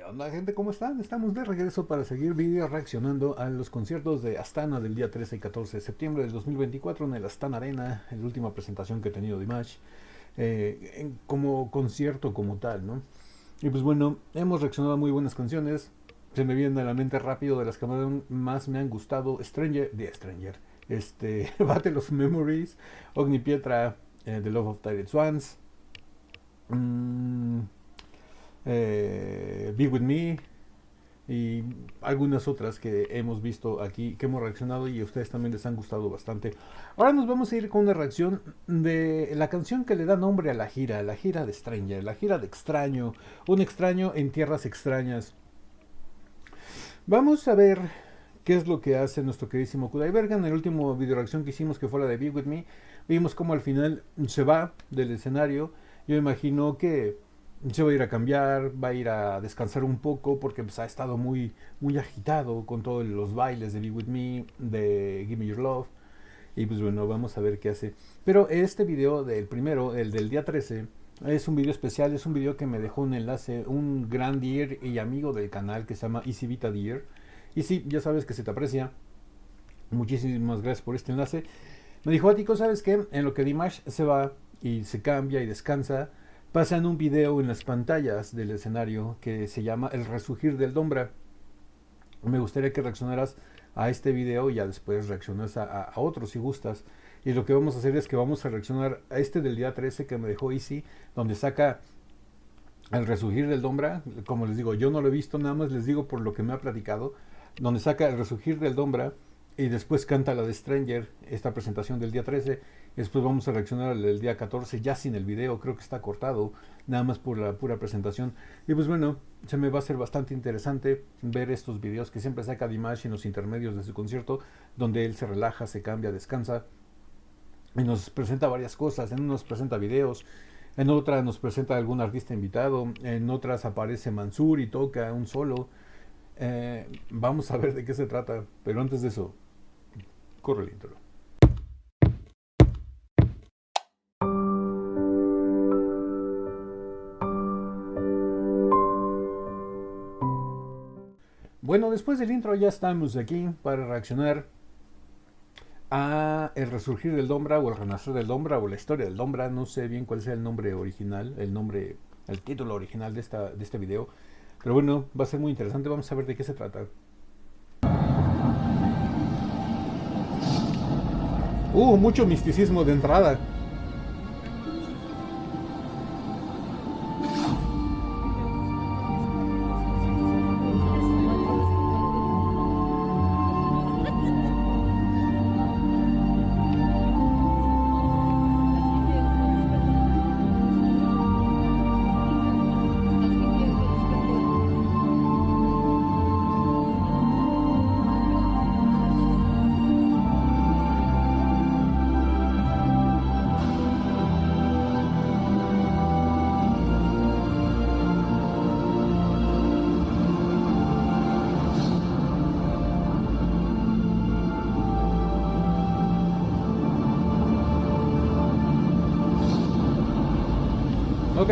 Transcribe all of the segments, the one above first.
Hola gente, ¿cómo están? Estamos de regreso para seguir video reaccionando a los conciertos de Astana del día 13 y 14 de septiembre del 2024 en el Astana Arena, la última presentación que he tenido de Dimash, como concierto como tal, ¿no? Y pues bueno, hemos reaccionado a muy buenas canciones. Se me vienen a la mente rápido de las que más me han gustado: Stranger, Battle of Memories, Ognipietra, The Love of Tired Swans, mm, Be With Me, y algunas otras que hemos visto aquí, que hemos reaccionado y a ustedes también les han gustado bastante. Ahora nos vamos a ir con una reacción de la canción que le da nombre a la gira de Stranger, la gira de extraño, un extraño en tierras extrañas. Vamos a ver qué es lo que hace nuestro queridísimo Kudai Bergan. En el último video reacción que hicimos, que fue la de Be With Me, vimos cómo al final se va del escenario. Yo imagino que se va a ir a cambiar, va a ir a descansar un poco porque pues, ha estado muy agitado con todos los bailes de Be With Me, de Give Me Your Love. Y pues bueno, vamos a ver qué hace. Pero este video del primero, el del día 13, es un video especial, es un video que me dejó un enlace, un gran dear y amigo del canal que se llama Easy Vita Dear. Y sí, ya sabes que se te aprecia. Muchísimas gracias por este enlace. Me dijo: Ático, ¿sabes qué? En lo que Dimash se va y se cambia y descansa, pasan un video en las pantallas del escenario que se llama El Resurgir del Dombra. Me gustaría que reaccionaras a este video y ya después reaccionas a otros si gustas. Y lo que vamos a hacer es que vamos a reaccionar a este del día 13 que me dejó Easy, donde saca El Resurgir del Dombra. Como les digo, yo no lo he visto, nada más les digo por lo que me ha platicado, donde saca El Resurgir del Dombra y después canta la de Stranger, esta presentación del día 13. Después vamos a reaccionar al del día 14 ya sin el video, creo que está cortado, nada más por la pura presentación. Y pues bueno, se me va a hacer bastante interesante ver estos videos que siempre saca Dimash en los intermedios de su concierto, donde él se relaja, se cambia, descansa y nos presenta varias cosas. En unos presenta videos, en otras nos presenta algún artista invitado, en otras aparece Mansur y toca un solo. Vamos a ver de qué se trata, pero antes de eso, corre el intro. Bueno, después del intro ya estamos aquí para reaccionar a El Resurgir del Dombra, o El Renacer del Dombra, o La Historia del Dombra. No sé bien cuál sea el nombre original, el título original de este video. Pero bueno, va a ser muy interesante, vamos a ver de qué se trata. Mucho misticismo de entrada. Ok.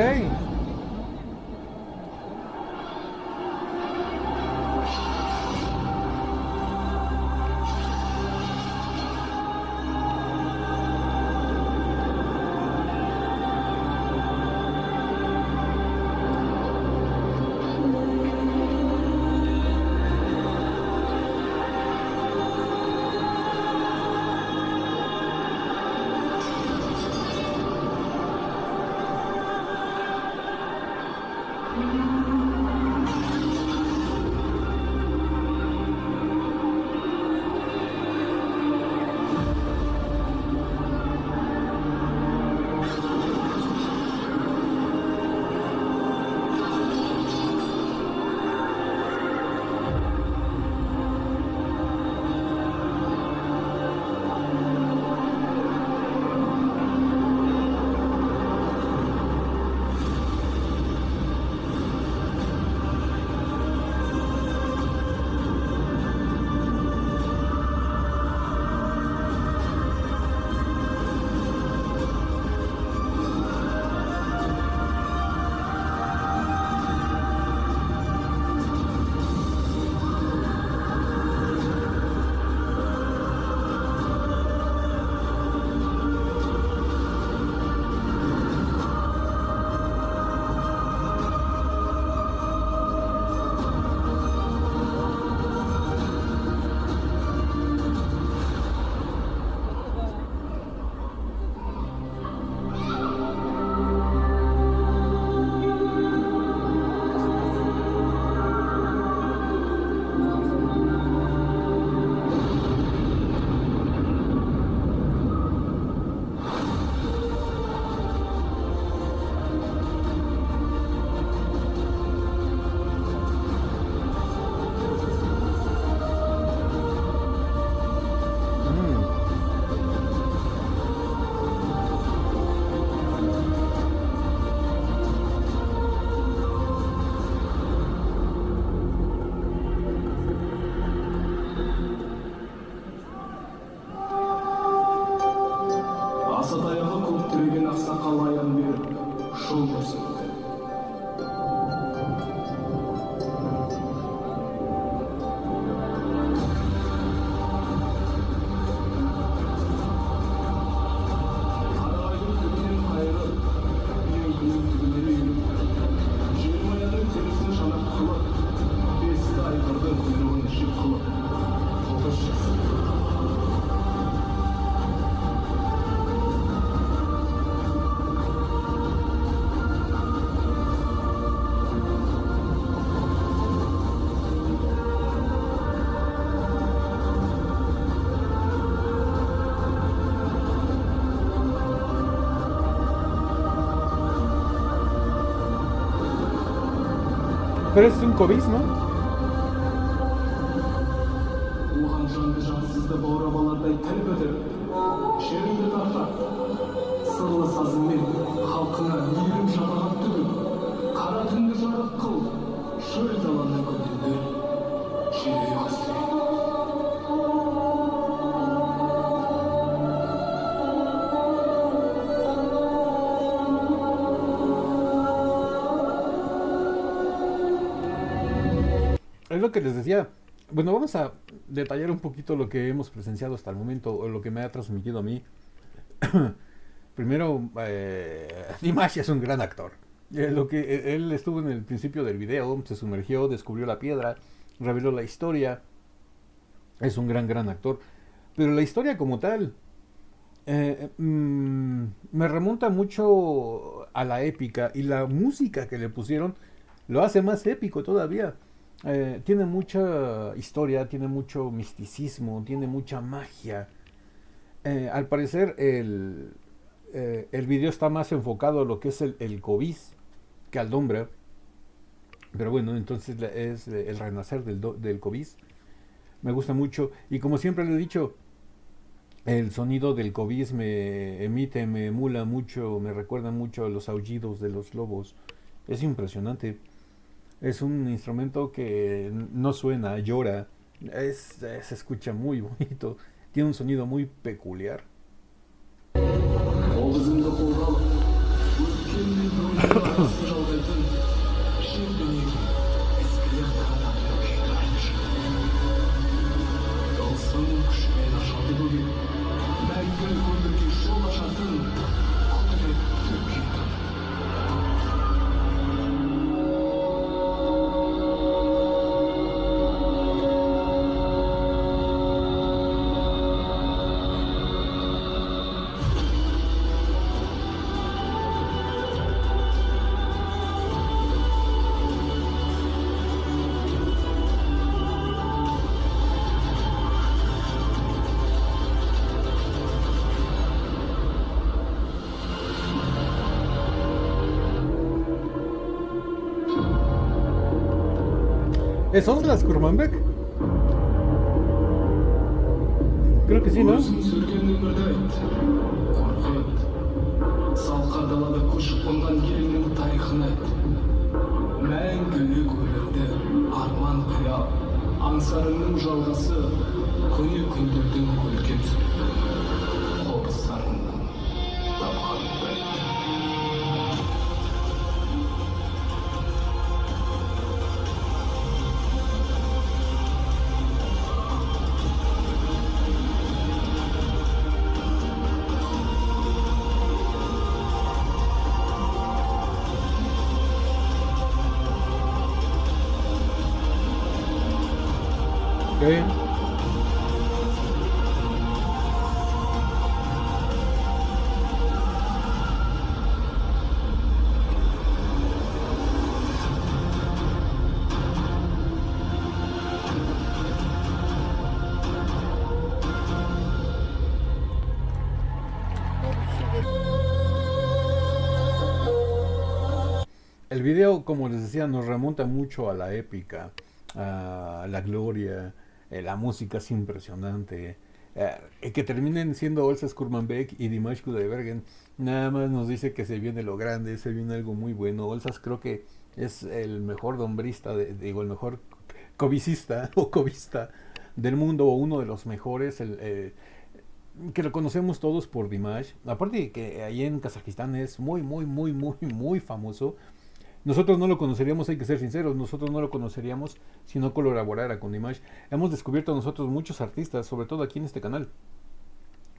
Türegen Aksakal ayağını verip şol gösterdi. Karayın tübünün ayrı, bir günün tübünleri yürüp, Jirmayanın terisini şanak kılıp, Besti aykırdı kuyruğun ışık kılıp, Tokuş çıksın. Pero es un COVID, ¿no? Ulan canlı cansızda bağramalarday tel böder. Şerinde tartar. Sırlı sazın ben halkına yiyirim şafahat tübü. Kara tündü жарық kıl. Şöyle dalanı көндүлдер. Şeride hasret. Es lo que les decía. Bueno, vamos a detallar un poquito lo que hemos presenciado hasta el momento, o lo que me ha transmitido a mí. Primero, Dimash es un gran actor. Él estuvo en el principio del video, se sumergió, descubrió la piedra, reveló la historia. Es un gran actor. Pero la historia como tal me remonta mucho a la épica, y la música que le pusieron lo hace más épico todavía. Tiene mucha historia, tiene mucho misticismo, tiene mucha magia. Al parecer el video está más enfocado a lo que es el Koviz que al Dombre. Pero bueno, entonces es el renacer del Koviz. Me gusta mucho. Y como siempre le he dicho, el sonido del Koviz me emula mucho, me recuerda mucho a los aullidos de los lobos. Es impresionante. Es un instrumento que no suena, llora. Se escucha muy bonito. Tiene un sonido muy peculiar. Oğuzunda kolda alıp, ülkenin boynunda arası жалғайтын, жер дүниеге ескілер тарататын күйдірmiş. Тылсым күшпен ашады бөгет, мәңгі өмірге жол ашатын құдіретті күйді. ¿Son las Kurmanbek? Creo que sí, ¿no? Өзін сүрген өмірді айт, қорқыт. Салқа далада көшіп қонған елінің тарихын айт. Мәңгілік өмірді арман қия, аңсарыңның жалғасы, көне күндердің көркем суреті. Қобыздарыңнан тапқаныңды айт. Okay. El video, como les decía, nos remonta mucho a la épica, a la gloria. La música es impresionante. Que terminen siendo Olsa Skurmanbek y Dimash Kudaibergen, nada más nos dice que se viene lo grande, se viene algo muy bueno. Olsas creo que es el mejor dombrista, digo, el mejor covicista o covista del mundo, o uno de los mejores. que lo conocemos todos por Dimash. Aparte de que ahí en Kazajistán es muy, muy, muy, muy, muy famoso. Nosotros no lo conoceríamos, hay que ser sinceros, nosotros no lo conoceríamos si no colaborara con Dimash. Hemos descubierto nosotros muchos artistas, sobre todo aquí en este canal,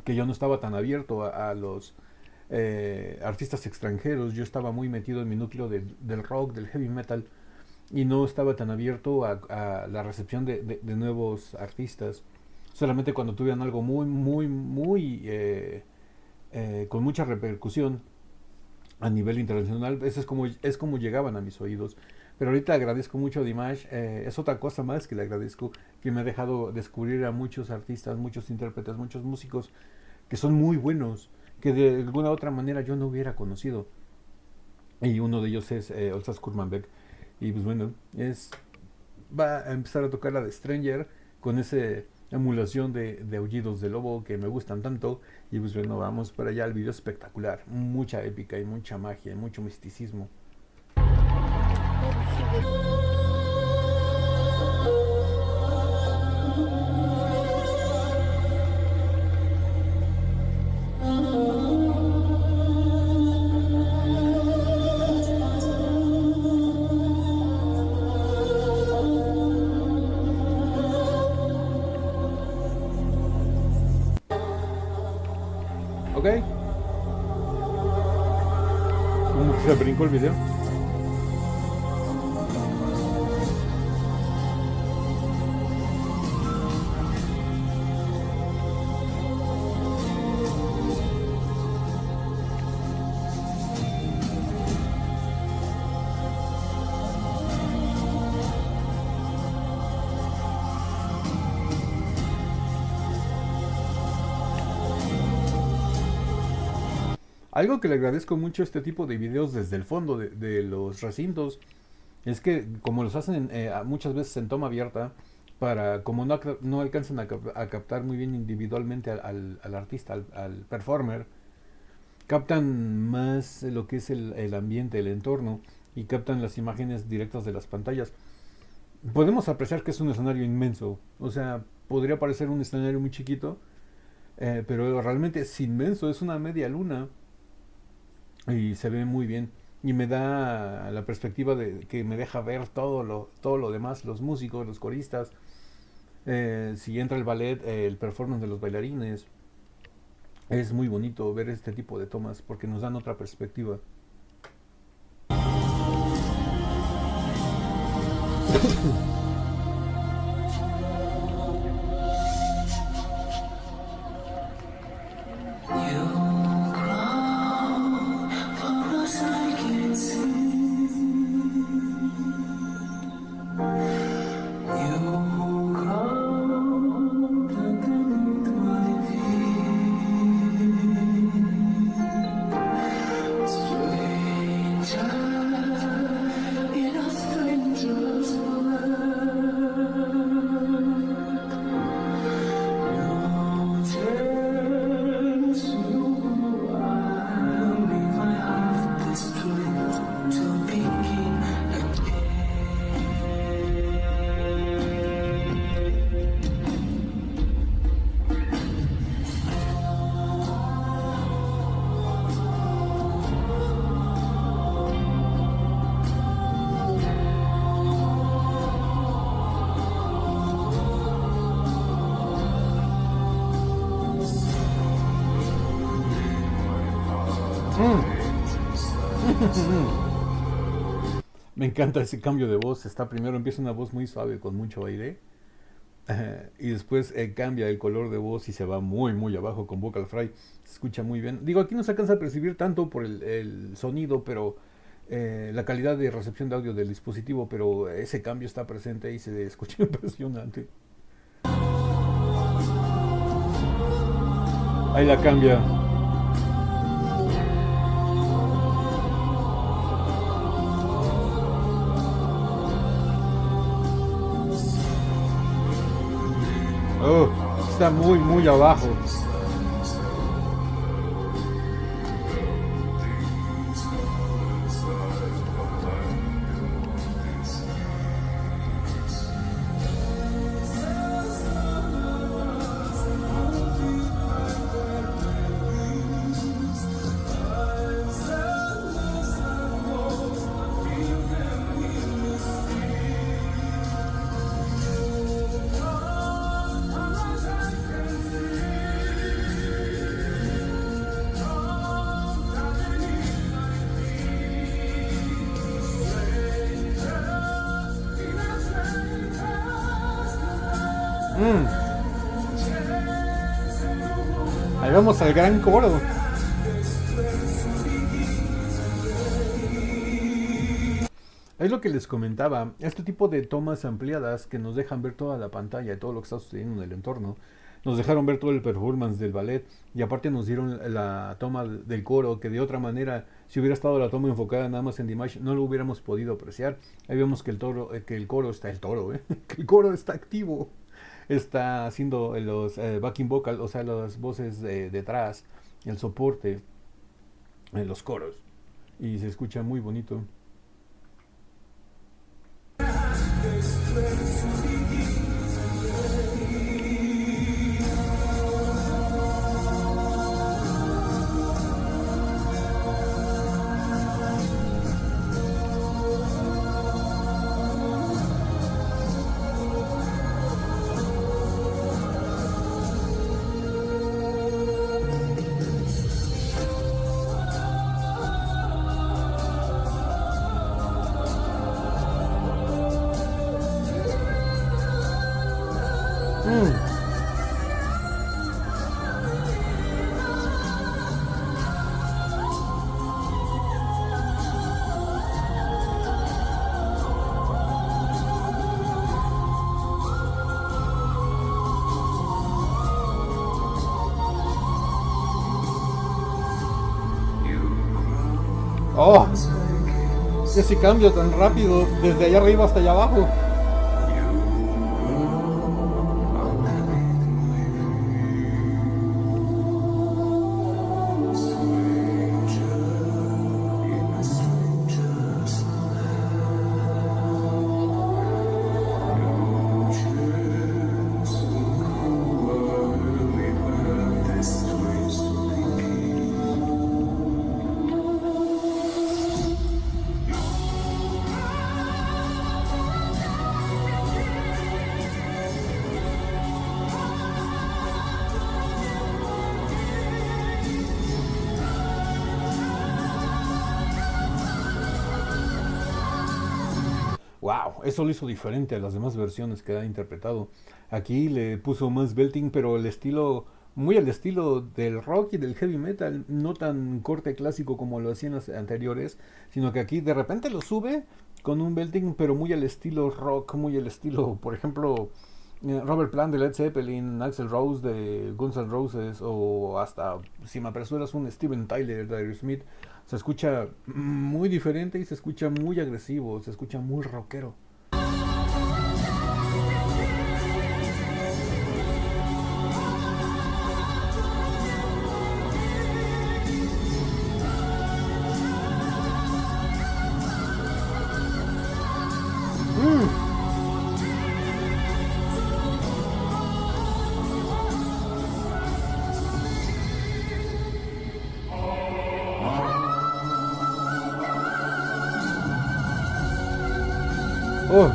que yo no estaba tan abierto a los artistas extranjeros. Yo estaba muy metido en mi núcleo del rock, del heavy metal, y no estaba tan abierto a la recepción de nuevos artistas. Solamente cuando tuvieran algo muy, muy, muy con mucha repercusión a nivel internacional, eso es como llegaban a mis oídos. Pero ahorita agradezco mucho a Dimash, es otra cosa más que le agradezco, que me ha dejado descubrir a muchos artistas, muchos intérpretes, muchos músicos que son muy buenos, que de alguna otra manera yo no hubiera conocido. Y uno de ellos es Olsas Kurmanbek. Y pues bueno, va a empezar a tocar la de Stranger con esa emulación de aullidos de lobo que me gustan tanto. Y pues bueno, vamos para allá. El video espectacular, mucha épica y mucha magia y mucho misticismo. Ok, como que se brincó el video. Algo que le agradezco mucho a este tipo de videos desde el fondo de los recintos es que como los hacen muchas veces en toma abierta, para como no alcanzan a captar muy bien individualmente al artista, al performer, captan más lo que es el ambiente, el entorno, y captan las imágenes directas de las pantallas. Podemos apreciar que es un escenario inmenso, o sea, podría parecer un escenario muy chiquito, pero realmente es inmenso, es una media luna y se ve muy bien. Y me da la perspectiva de que me deja ver todo lo demás, los músicos, los coristas, si entra el ballet, el performance de los bailarines. Es muy bonito ver este tipo de tomas porque nos dan otra perspectiva. Me encanta ese cambio de voz. Primero empieza una voz muy suave con mucho aire, y después cambia el color de voz y se va muy muy abajo con vocal fry. Se escucha muy bien. Digo, aquí no se alcanza a percibir tanto por el sonido, pero la calidad de recepción de audio del dispositivo, pero ese cambio está presente y se escucha impresionante. Ahí la cambia. Oh, está muy muy abajo. Mm. Ahí vamos al gran coro. Es lo que les comentaba, este tipo de tomas ampliadas que nos dejan ver toda la pantalla y todo lo que está sucediendo en el entorno, nos dejaron ver todo el performance del ballet y aparte nos dieron la toma del coro que de otra manera, si hubiera estado la toma enfocada nada más en Dimash, no lo hubiéramos podido apreciar. Ahí vemos que que el coro está, que el coro está activo, está haciendo los backing vocal, o sea, las voces detrás, el soporte, los coros y se escucha muy bonito. Mm. Oh, ese cambio tan rápido desde allá arriba hasta allá abajo. Wow, eso lo hizo diferente a las demás versiones que ha interpretado. Aquí le puso más belting, pero el estilo, muy al estilo del rock y del heavy metal, no tan corte clásico como lo hacían las anteriores, sino que aquí de repente lo sube con un belting, pero muy al estilo rock, muy al estilo, por ejemplo, Robert Plant de Led Zeppelin, Axl Rose de Guns N' Roses, o hasta, si me apresuras, un Steven Tyler de Aerosmith. Se escucha muy diferente y se escucha muy agresivo, se escucha muy rockero. Mm. Oh,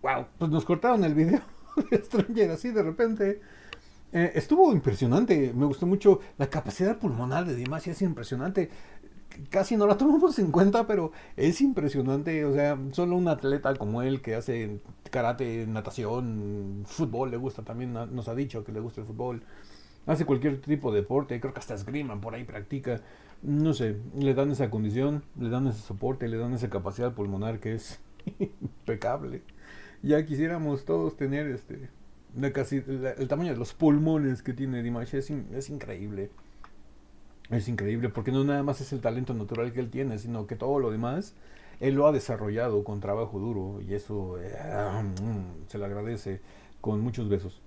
wow, pues nos cortaron el video de Stranger así de repente. Estuvo impresionante, me gustó mucho la capacidad pulmonar de Dimash, es impresionante. Casi no la tomamos en cuenta, pero es impresionante. O sea, solo un atleta como él que hace karate, natación, fútbol, le gusta también, nos ha dicho que le gusta el fútbol. Hace cualquier tipo de deporte, creo que hasta esgrima por ahí practica. No sé, le dan esa condición, le dan ese soporte, le dan esa capacidad pulmonar que es impecable. Ya quisiéramos todos tener casi el tamaño de los pulmones que tiene Dimash, es increíble. Es increíble porque no nada más es el talento natural que él tiene, sino que todo lo demás él lo ha desarrollado con trabajo duro y eso se le agradece con muchos besos.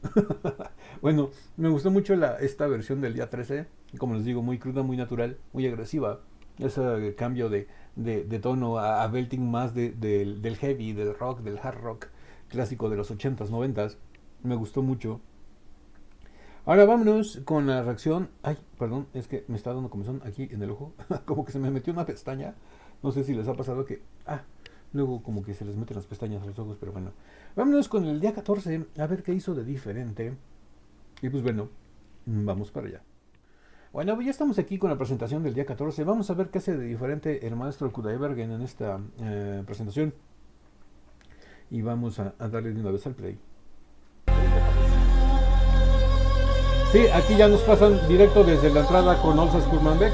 Bueno, me gustó mucho esta versión del día 13, como les digo, muy cruda, muy natural, muy agresiva. Ese cambio de tono a belting más del heavy, del rock, del hard rock clásico de los 80s, 90s. Me gustó mucho. Ahora vámonos con la reacción. Ay, perdón, es que me está dando comezón aquí en el ojo. Como que se me metió una pestaña. No sé si les ha pasado que Luego como que se les meten las pestañas a los ojos, pero bueno. Vámonos con el día 14, a ver qué hizo de diferente. Y pues bueno, vamos para allá. Bueno, ya estamos aquí con la presentación del día 14. Vamos a ver qué hace de diferente el maestro Kudaibergen en esta presentación. Y vamos a darle de una vez al play. Sí, aquí ya nos pasan directo desde la entrada con Olsa Skurmanbek.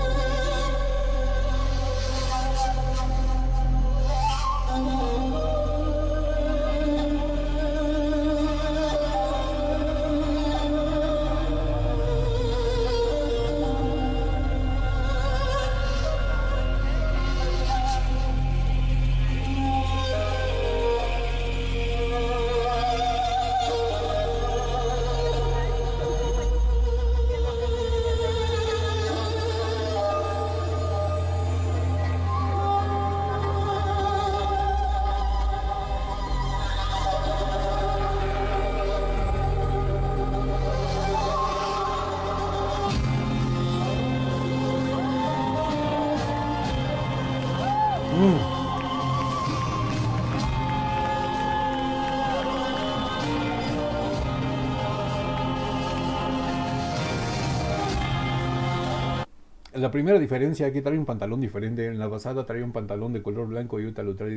La primera diferencia, aquí trae un pantalón diferente. En la pasada traía un pantalón de color blanco y ahorita lo trae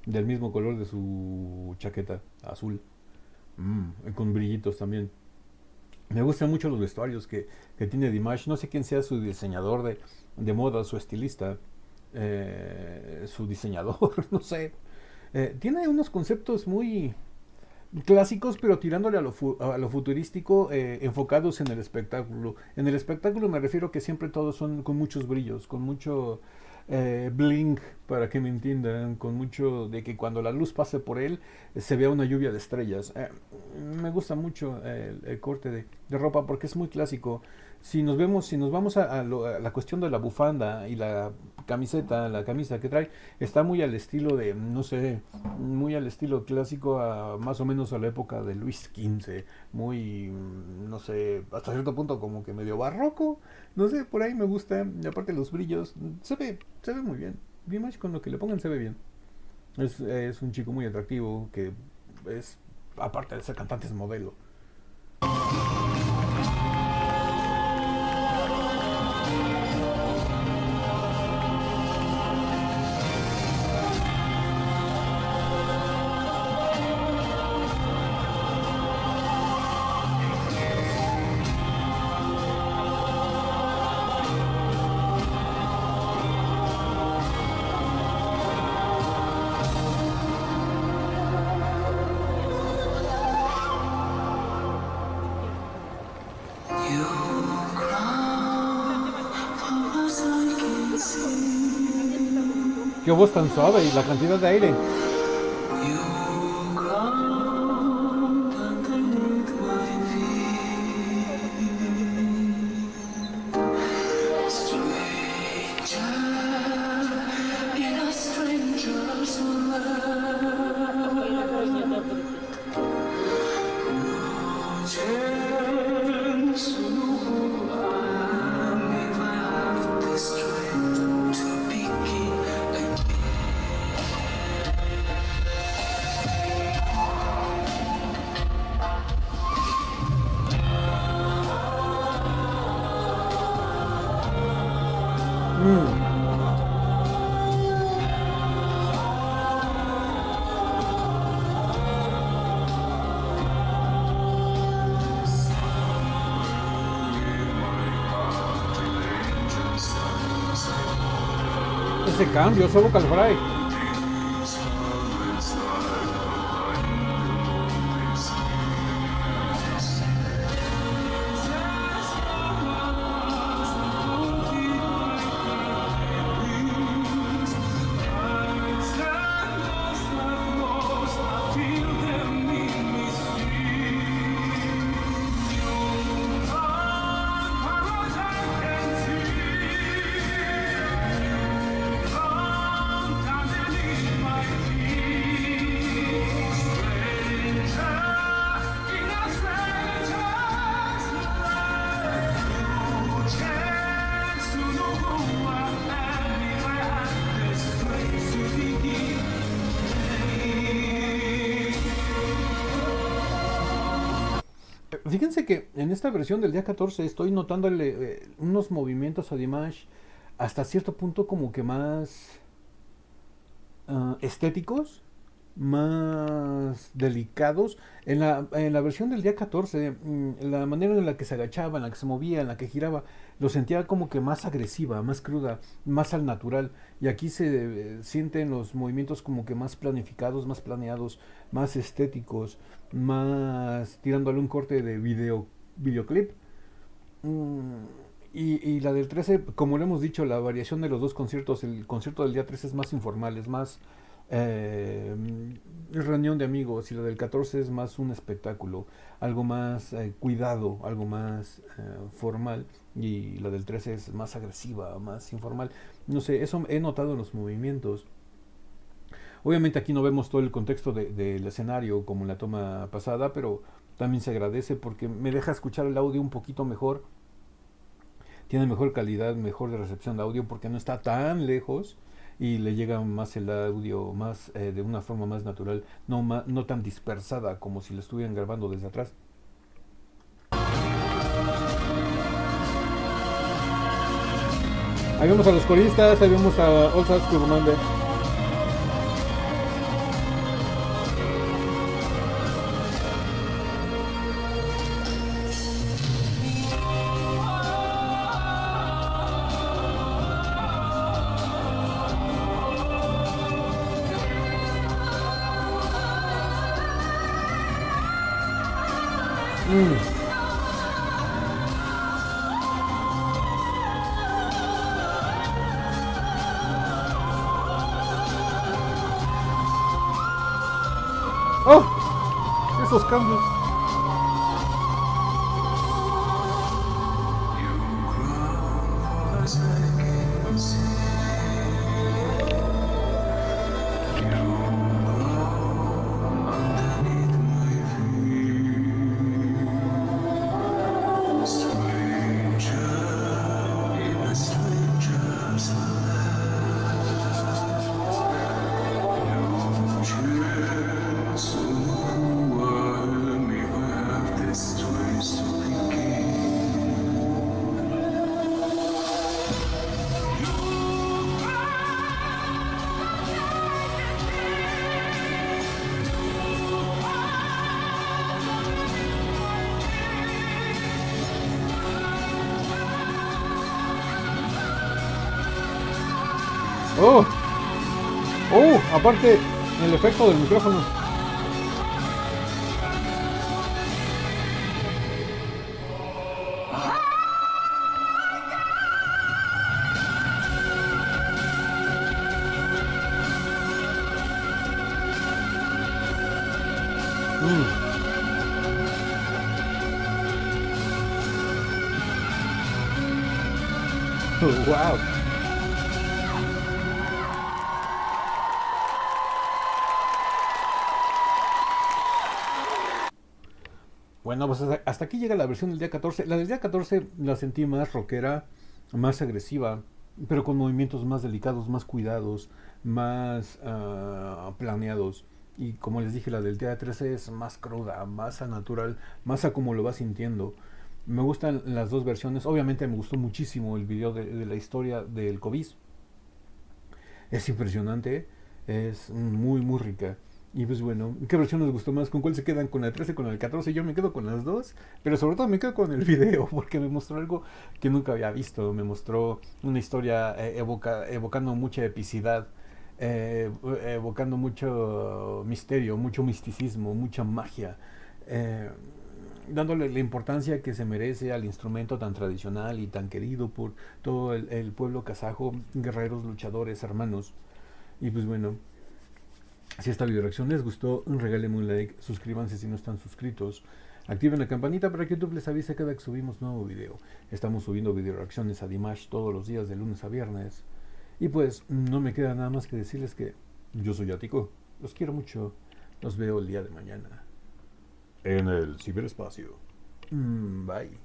del mismo color de su chaqueta, azul. Con brillitos también. Me gustan mucho los vestuarios que tiene Dimash. No sé quién sea su diseñador de moda, su estilista, su diseñador, no sé. Tiene unos conceptos muy clásicos, pero tirándole a lo futurístico, enfocados en el espectáculo. En el espectáculo me refiero que siempre todos son con muchos brillos, con mucho bling, para que me entiendan, con mucho de que cuando la luz pase por él se vea una lluvia de estrellas. Me gusta mucho el corte de ropa porque es muy clásico. Si nos vamos a la cuestión de la bufanda y la camiseta, la camisa que trae, está muy al estilo de, no sé, muy al estilo clásico, más o menos a la época de Luis XV, muy, no sé, hasta cierto punto como que medio barroco, no sé, por ahí me gusta, y aparte los brillos, se ve muy bien. Dimash con lo que le pongan se ve bien. Es un chico muy atractivo que es, aparte de ser cantante, es modelo. Qué voz tan suave y la cantidad de aire. Ese cambio, solo Calfray. Fíjense que en esta versión del día 14 estoy notándole unos movimientos a Dimash hasta cierto punto como que más estéticos, más delicados. En la versión del día 14, la manera en la que se agachaba, en la que se movía, en la que giraba, lo sentía como que más agresiva, más cruda, más al natural. Y aquí se sienten los movimientos como que más planificados, más planeados, más estéticos, más tirándole un corte de videoclip. Mm, y la del 13, como lo hemos dicho, la variación de los dos conciertos, el concierto del día 13 es más informal, es más eh, reunión de amigos, y la del 14 es más un espectáculo, algo más cuidado, algo más formal, y la del 13 es más agresiva, más informal. No sé, eso he notado en los movimientos. Obviamente aquí no vemos todo el contexto del escenario como en la toma pasada, pero también se agradece porque me deja escuchar el audio un poquito mejor, tiene mejor calidad, mejor de recepción de audio porque no está tan lejos y le llega más el audio más de una forma más natural, no tan dispersada como si lo estuvieran grabando desde atrás. Ahí vemos a los coristas, ahí vemos a Olsas Kurumande. Mm. ¡Oh! Esos cambios. ¡Oh! ¡Oh! Aparte, el efecto del micrófono. Mm. ¡Wow! Bueno, pues hasta aquí llega la versión del día 14. La del día 14 la sentí más rockera, más agresiva, pero con movimientos más delicados, más cuidados, más planeados. Y como les dije, la del día 13 es más cruda, más a natural, más a como lo vas sintiendo. Me gustan las dos versiones. Obviamente me gustó muchísimo el video de la historia del COVID. Es impresionante, es muy, muy rica. Y pues bueno, ¿qué versión les gustó más? ¿Con cuál se quedan? ¿Con la 13, con el 14? Yo me quedo con las dos, pero sobre todo me quedo con el video, porque me mostró algo que nunca había visto. Me mostró una historia evocando mucha epicidad, evocando mucho misterio, mucho misticismo, mucha magia, eh, dándole la importancia que se merece al instrumento tan tradicional y tan querido por todo el pueblo kazajo, guerreros, luchadores, hermanos. Y pues bueno, si esta video reacción les gustó, regálenme un like, suscríbanse si no están suscritos, activen la campanita para que YouTube les avise cada que subimos nuevo video. Estamos subiendo video reacciones a Dimash todos los días de lunes a viernes. Y pues no me queda nada más que decirles que yo soy Ático, los quiero mucho, los veo el día de mañana en el ciberespacio. Bye.